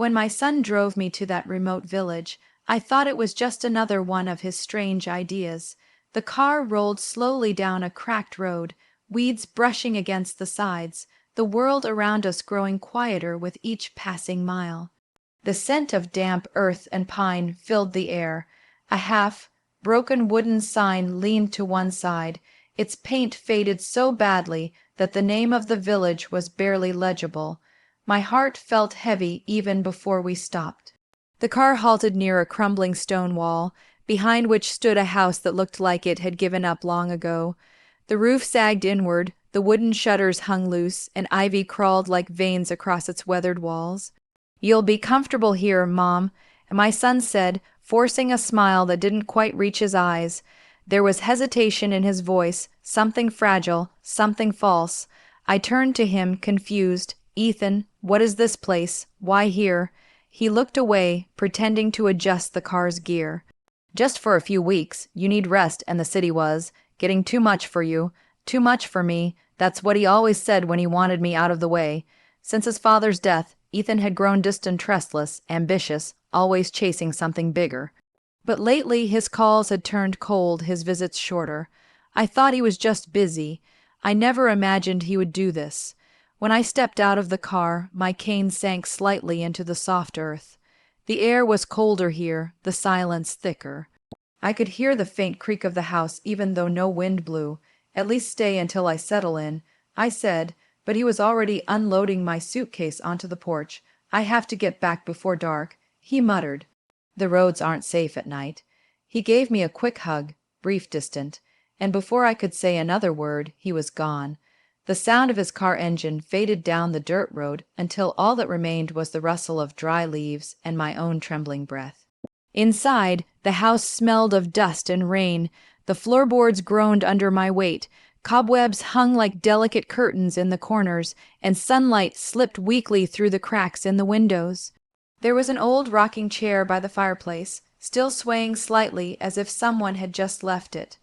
When my son drove me to that remote village, I thought it was just another one of his strange ideas. The car rolled slowly down a cracked road, weeds brushing against the sides, the world around us growing quieter with each passing mile. The scent of damp earth and pine filled the air. A broken wooden sign leaned to one side, its paint faded so badly that the name of the village was barely legible. My heart felt heavy even before we stopped. The car halted near a crumbling stone wall, behind which stood a house that looked like it had given up long ago. The roof sagged inward, the wooden shutters hung loose, and ivy crawled like veins across its weathered walls. "You'll be comfortable here, Mom," my son said, forcing a smile that didn't quite reach his eyes. There was hesitation in his voice, something fragile, something false. I turned to him, confused. "Ethan, what is this place? Why here?" He looked away, pretending to adjust the car's gear. "Just for a few weeks. You need rest, and the city was getting too much for you. Too much for me. That's what he always said when he wanted me out of the way. Since his father's death, Ethan had grown distant, restless, ambitious, always chasing something bigger. But lately his calls had turned cold, his visits shorter. I thought he was just busy. I never imagined he would do this. When I stepped out of the car, my cane sank slightly into the soft earth. The air was colder here, the silence thicker. I could hear the faint creak of the house even though no wind blew. "At least stay until I settle in," I said, but he was already unloading my suitcase onto the porch. "I have to get back before dark," he muttered. "The roads aren't safe at night." He gave me a quick hug, brief, distant, and before I could say another word, he was gone. The sound of his car engine faded down the dirt road until all that remained was the rustle of dry leaves and my own trembling breath. Inside, the house smelled of dust and rain. The floorboards groaned under my weight. Cobwebs hung like delicate curtains in the corners, and sunlight slipped weakly through the cracks in the windows. There was an old rocking chair by the fireplace, still swaying slightly as if someone had just left it.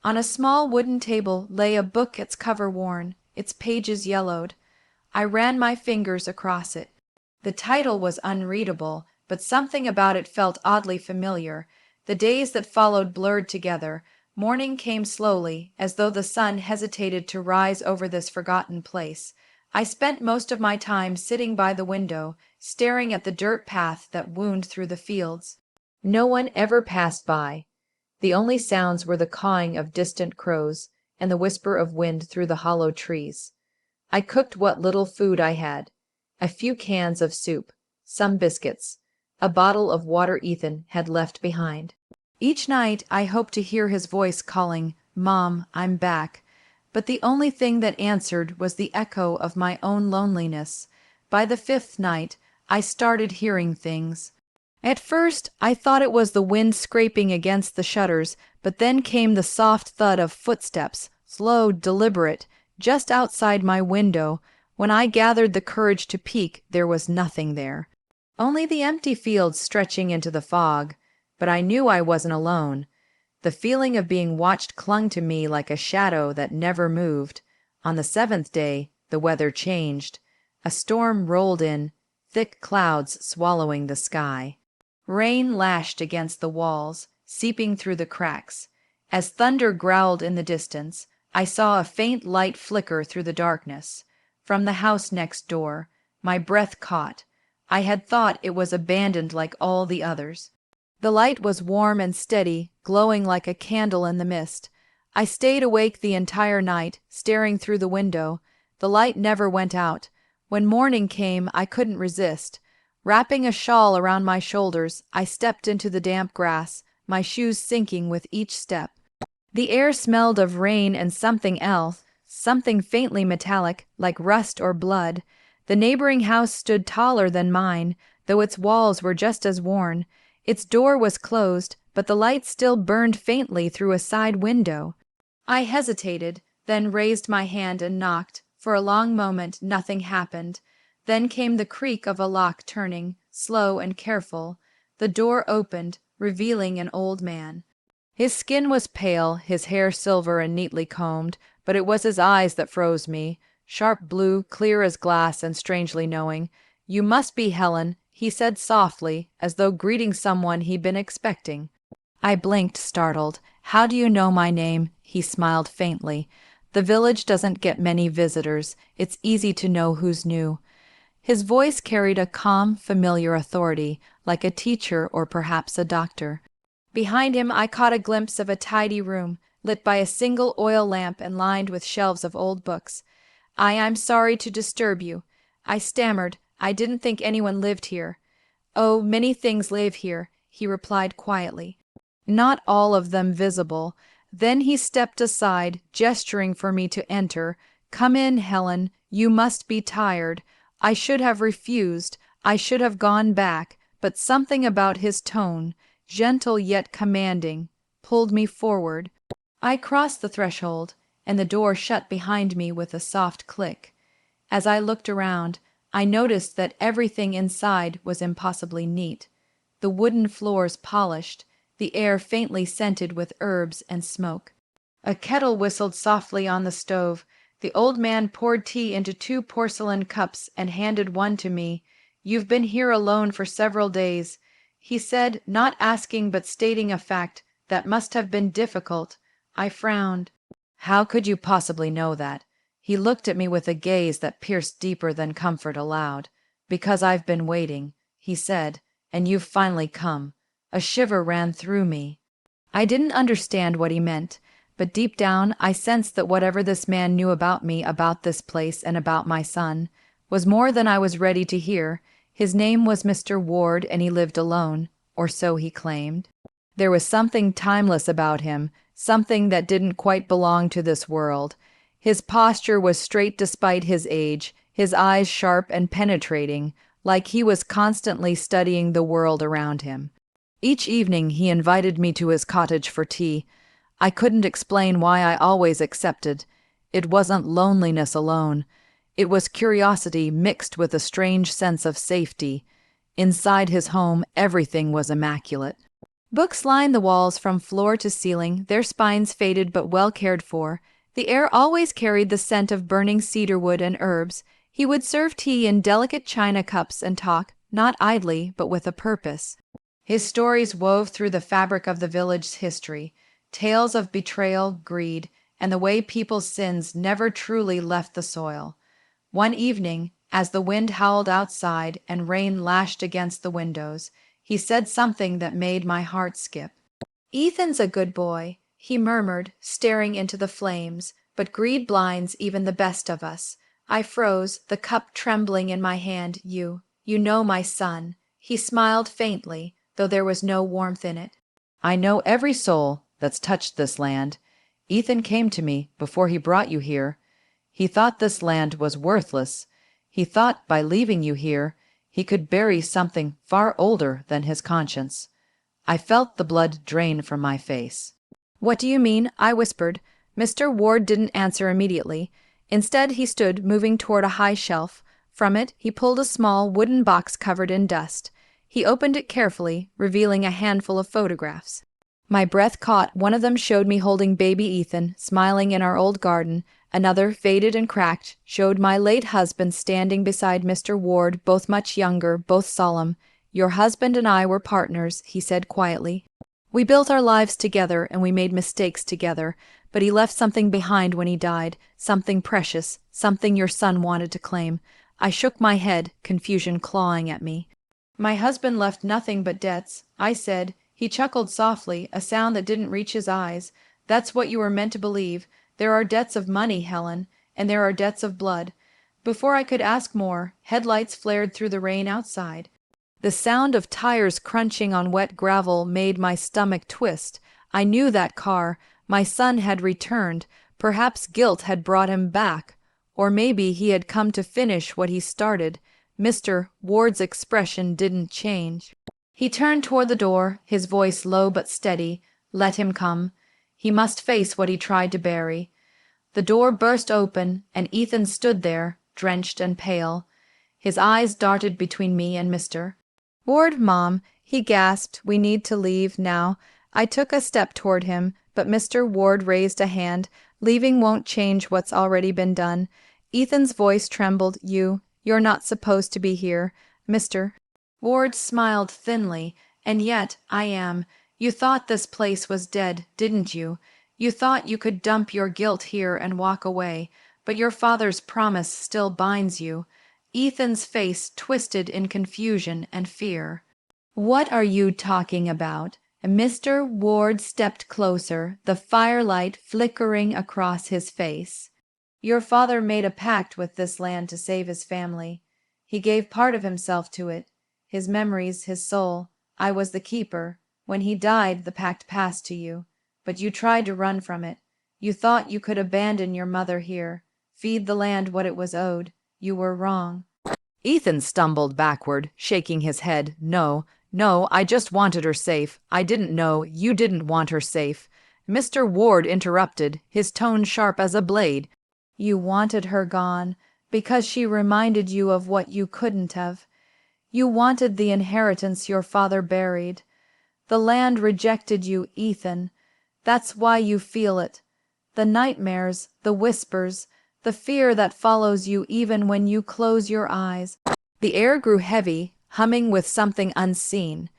On a small wooden table lay a book, its cover worn, its pages yellowed. I ran my fingers across it. The title was unreadable, but something about it felt oddly familiar. The days that followed blurred together. Morning came slowly, as though the sun hesitated to rise over this forgotten place. I spent most of my time sitting by the window, staring at the dirt path that wound through the fields. No one ever passed by. The only sounds were the cawing of distant crows and the whisper of wind through the hollow trees. I cooked what little food I had. A few cans of soup, some biscuits, a bottle of water Ethan had left behind. Each night I hoped to hear his voice calling, "Mom, I'm back." But the only thing that answered was the echo of my own loneliness. By the fifth night, I started hearing things. At first, I thought it was the wind scraping against the shutters, but then came the soft thud of footsteps, slow, deliberate, just outside my window. When I gathered the courage to peek, there was nothing there. Only the empty fields stretching into the fog. But I knew I wasn't alone. The feeling of being watched clung to me like a shadow that never moved. On the seventh day, the weather changed. A storm rolled in, thick clouds swallowing the sky. Rain lashed against the walls, seeping through the cracks. As thunder growled in the distance, I saw a faint light flicker through the darkness. From the house next door, my breath caught. I had thought it was abandoned like all the others. The light was warm and steady, glowing like a candle in the mist. I stayed awake the entire night, staring through the window. The light never went out. When morning came, I couldn't resist. Wrapping a shawl around my shoulders, I stepped into the damp grass, my shoes sinking with each step. The air smelled of rain and something else, something faintly metallic, like rust or blood. The neighboring house stood taller than mine, though its walls were just as worn. Its door was closed, but the light still burned faintly through a side window. I hesitated, then raised my hand and knocked. For a long moment nothing happened. Then came the creak of a lock turning, slow and careful. The door opened, revealing an old man. His skin was pale, his hair silver and neatly combed, but it was his eyes that froze me. Sharp blue, clear as glass and strangely knowing. "You must be Helen," he said softly, as though greeting someone he'd been expecting. I blinked, startled. How do you know my name? He smiled faintly. The village doesn't get many visitors. It's easy to know who's new. His voice carried a calm, familiar authority, like a teacher or perhaps a doctor. Behind him I caught a glimpse of a tidy room, lit by a single oil lamp and lined with shelves of old books. I'm sorry to disturb you. I stammered. I didn't think anyone lived here. Oh, many things live here, he replied quietly. Not all of them visible. Then he stepped aside, gesturing for me to enter. Come in, Helen. You must be tired. I should have refused. I should have gone back, but something about his tone, gentle yet commanding, pulled me forward. I crossed the threshold, and the door shut behind me with a soft click. As I looked around, I noticed that everything inside was impossibly neat. The wooden floors polished, the air faintly scented with herbs and smoke. A kettle whistled softly on the stove. The old man poured tea into 2 porcelain cups and handed one to me. You've been here alone for several days, he said, not asking but stating a fact that must have been difficult. I frowned. How could you possibly know that? He looked at me with a gaze that pierced deeper than comfort allowed. Because I've been waiting, he said, and you've finally come. A shiver ran through me. I didn't understand what he meant, but deep down I sensed that whatever this man knew about me, about this place, and about my son, was more than I was ready to hear. His name was Mr. Ward, and he lived alone, or so he claimed. There was something timeless about him, something that didn't quite belong to this world. His posture was straight despite his age, his eyes sharp and penetrating, like he was constantly studying the world around him. Each evening he invited me to his cottage for tea. I couldn't explain why I always accepted. It wasn't loneliness alone. It was curiosity mixed with a strange sense of safety. Inside his home, everything was immaculate. Books lined the walls from floor to ceiling, their spines faded but well cared for. The air always carried the scent of burning cedarwood and herbs. He would serve tea in delicate china cups and talk, not idly, but with a purpose. His stories wove through the fabric of the village's history, tales of betrayal, greed, and the way people's sins never truly left the soil. One evening, as the wind howled outside and rain lashed against the windows, he said something that made my heart skip. "Ethan's a good boy," he murmured, staring into the flames, "but greed blinds even the best of us." I froze, the cup trembling in my hand. You know my son." He smiled faintly, though there was no warmth in it. "I know every soul that's touched this land. Ethan came to me before he brought you here. He thought this land was worthless. He thought by leaving you here, he could bury something far older than his conscience." I felt the blood drain from my face. "What do you mean?" I whispered. Mr. Ward didn't answer immediately. Instead, he stood, moving toward a high shelf. From it, he pulled a small wooden box covered in dust. He opened it carefully, revealing a handful of photographs. My breath caught. One of them showed me holding baby Ethan, smiling in our old garden. Another, faded and cracked, showed my late husband standing beside Mr. Ward, both much younger, both solemn. "Your husband and I were partners," he said quietly. "We built our lives together, and we made mistakes together, but he left something behind when he died, something precious, something your son wanted to claim." I shook my head, confusion clawing at me. "My husband left nothing but debts," I said. He chuckled softly, a sound that didn't reach his eyes. "That's what you were meant to believe. There are debts of money, Helen, and there are debts of blood." Before I could ask more, headlights flared through the rain outside. The sound of tires crunching on wet gravel made my stomach twist. I knew that car. My son had returned. Perhaps guilt had brought him back. Or maybe he had come to finish what he started. Mr. Ward's expression didn't change. He turned toward the door, his voice low but steady. Let him come. He must face what he tried to bury. The door burst open, and Ethan stood there, drenched and pale. His eyes darted between me and Mr. Ward. "Mom," he gasped, "we need to leave now." I took a step toward him, but Mr. Ward raised a hand. "Leaving won't change what's already been done." Ethan's voice trembled. You're not supposed to be here, Mr. Ward smiled thinly. And yet, I am. You thought this place was dead, didn't you? You thought you could dump your guilt here and walk away, but your father's promise still binds you. Ethan's face twisted in confusion and fear. What are you talking about? Mr. Ward stepped closer, the firelight flickering across his face. Your father made a pact with this land to save his family. He gave part of himself to it, his memories, his soul. I was the keeper. When he died, the pact passed to you. But you tried to run from it. You thought you could abandon your mother here, feed the land what it was owed. You were wrong. Ethan stumbled backward, shaking his head. No, no, I just wanted her safe. I didn't know you didn't want her safe. Mr. Ward interrupted, his tone sharp as a blade. You wanted her gone because she reminded you of what you couldn't have. You wanted the inheritance your father buried. The land rejected you, Ethan. That's why you feel it. The nightmares, the whispers, the fear that follows you even when you close your eyes. The air grew heavy, humming with something unseen.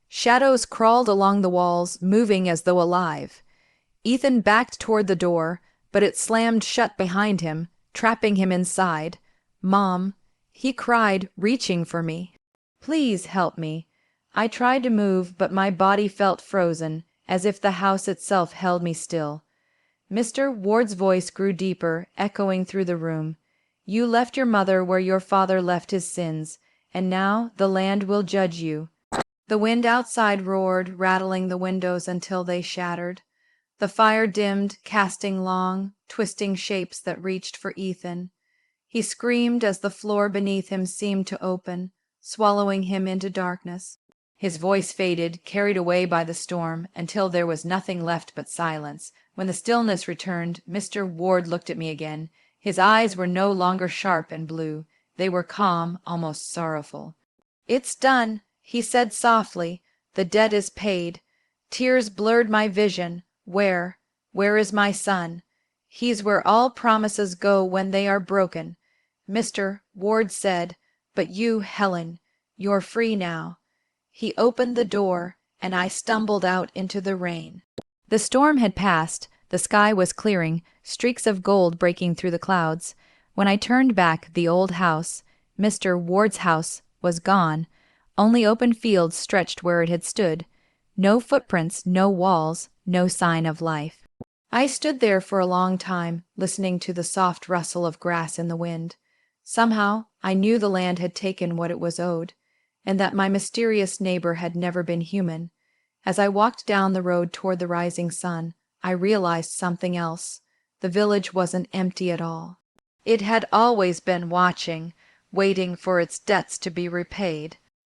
Shadows crawled along the walls, moving as though alive. Ethan backed toward the door, but it slammed shut behind him, trapping him inside. Mom, he cried, reaching for me. Please help me. I tried to move, but my body felt frozen, as if the house itself held me still. Mr. Ward's voice grew deeper, echoing through the room. You left your mother where your father left his sins, and now the land will judge you. The wind outside roared, rattling the windows until they shattered. The fire dimmed, casting long, twisting shapes that reached for Ethan. He screamed as the floor beneath him seemed to open, swallowing him into darkness. His voice faded, carried away by the storm, until there was nothing left but silence. When the stillness returned, Mr. Ward looked at me again. His eyes were no longer sharp and blue. They were calm, almost sorrowful. It's done, he said softly. The debt is paid. Tears blurred my vision. Where is my son? He's where all promises go when they are broken. Mr. Ward said, but you, Helen, you're free now. He opened the door, and I stumbled out into the rain. The storm had passed, the sky was clearing, streaks of gold breaking through the clouds. When I turned back, the old house, Mr. Ward's house, was gone. Only open fields stretched where it had stood. No footprints, no walls, no sign of life. I stood there for a long time, listening to the soft rustle of grass in the wind. Somehow, I knew the land had taken what it was owed, and that my mysterious neighbor had never been human. As I walked down the road toward the rising sun, I realized something else. The village wasn't empty at all. It had always been watching, waiting for its debts to be repaid.